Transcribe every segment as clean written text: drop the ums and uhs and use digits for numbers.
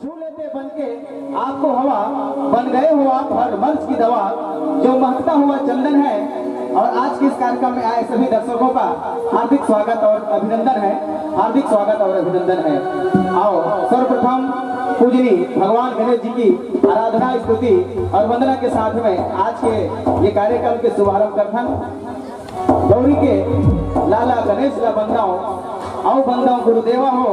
छू लेते बन के आपको हवा, बन गए हो आप हर मर्ज की दवा, जो महकता हुआ चंदन है। और आज के इस कार्यक्रम में आए सभी दर्शकों का हार्दिक स्वागत और अभिनंदन है, हार्दिक स्वागत और अभिनंदन है। आओ सर्वप्रथम पूजनीय भगवान गणेश जी की आराधना स्तुति और वंदना के साथ में आज के ये कार्यक्रम के शुभारंभ करथन। गौरी के लाला गणेश ला बंदाओ, आओ बंदाओ गुरुदेवा हो,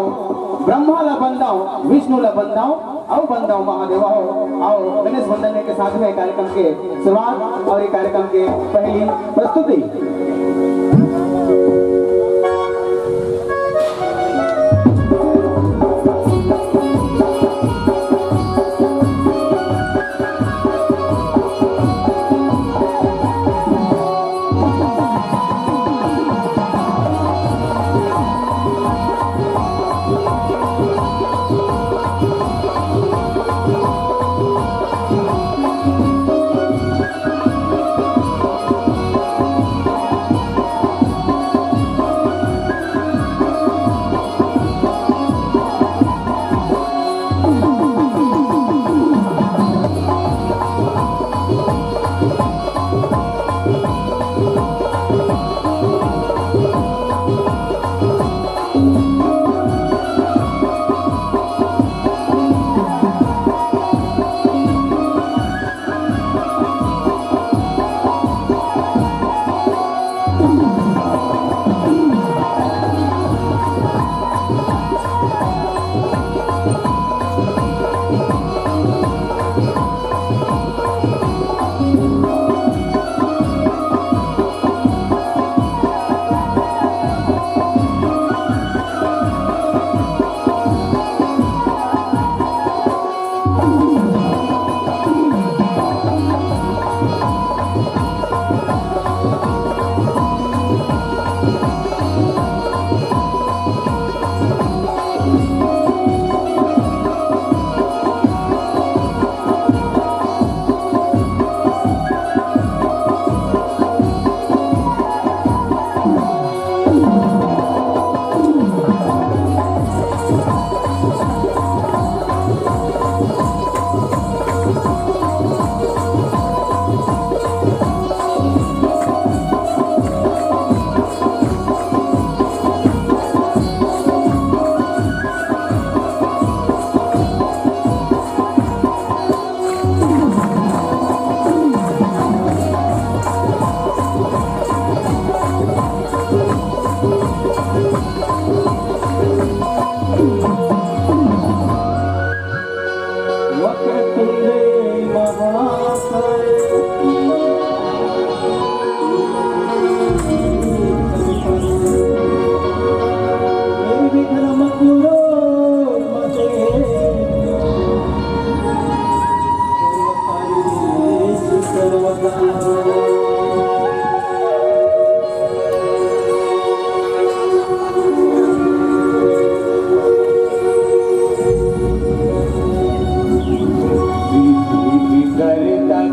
ब्रह्मा ला बंदाओ, विष्णु ला बंदाओ, आओ बंदाओ महादेवा हो। आओ गणेश वंदन के साथ में कार्यक्रम के शुरुआत और ये कार्यक्रम के पहली प्रस्तुति।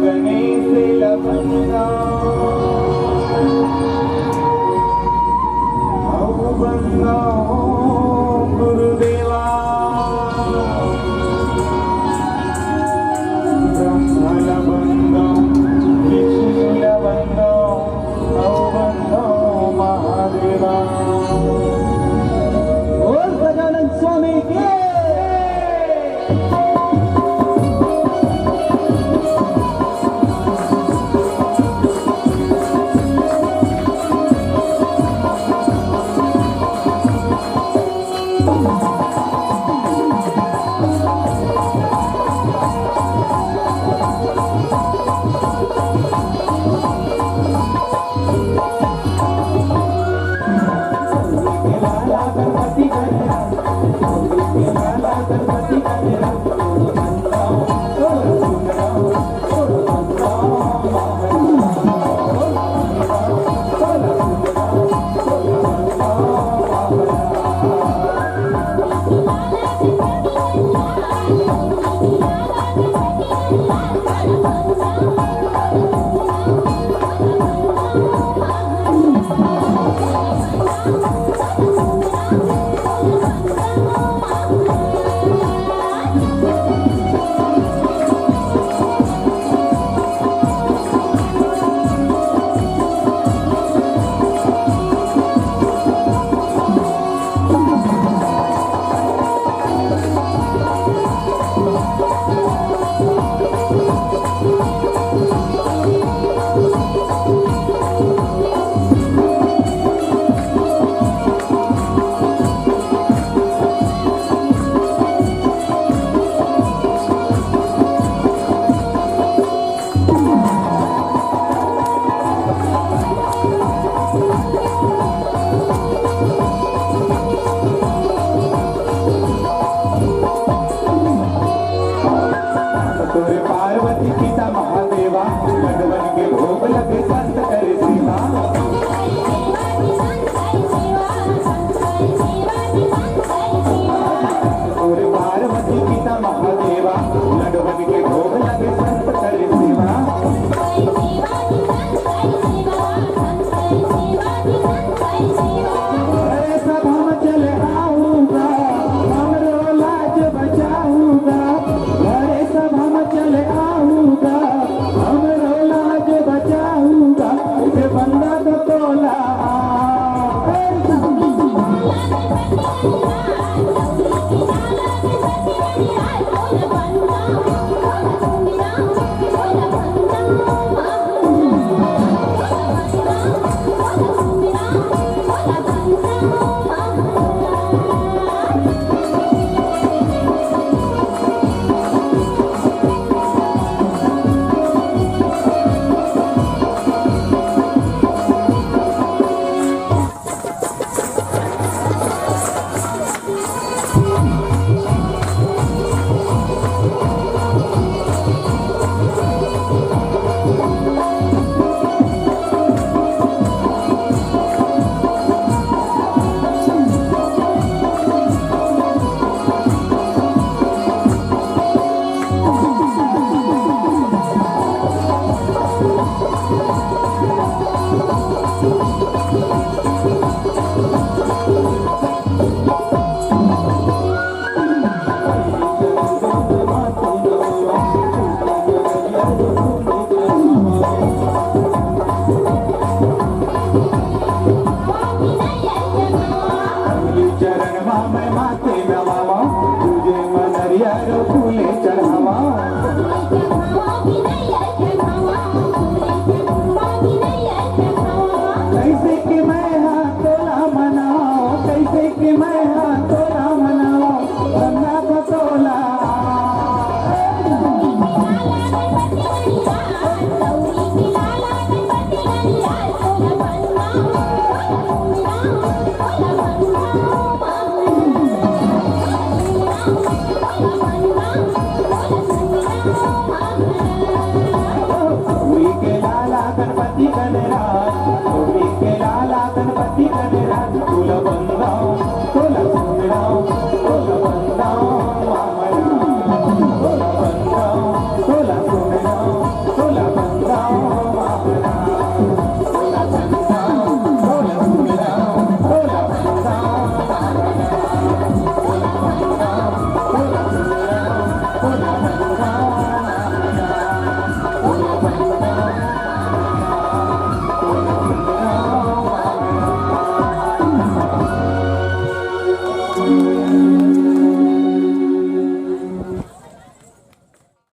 गणेश लवन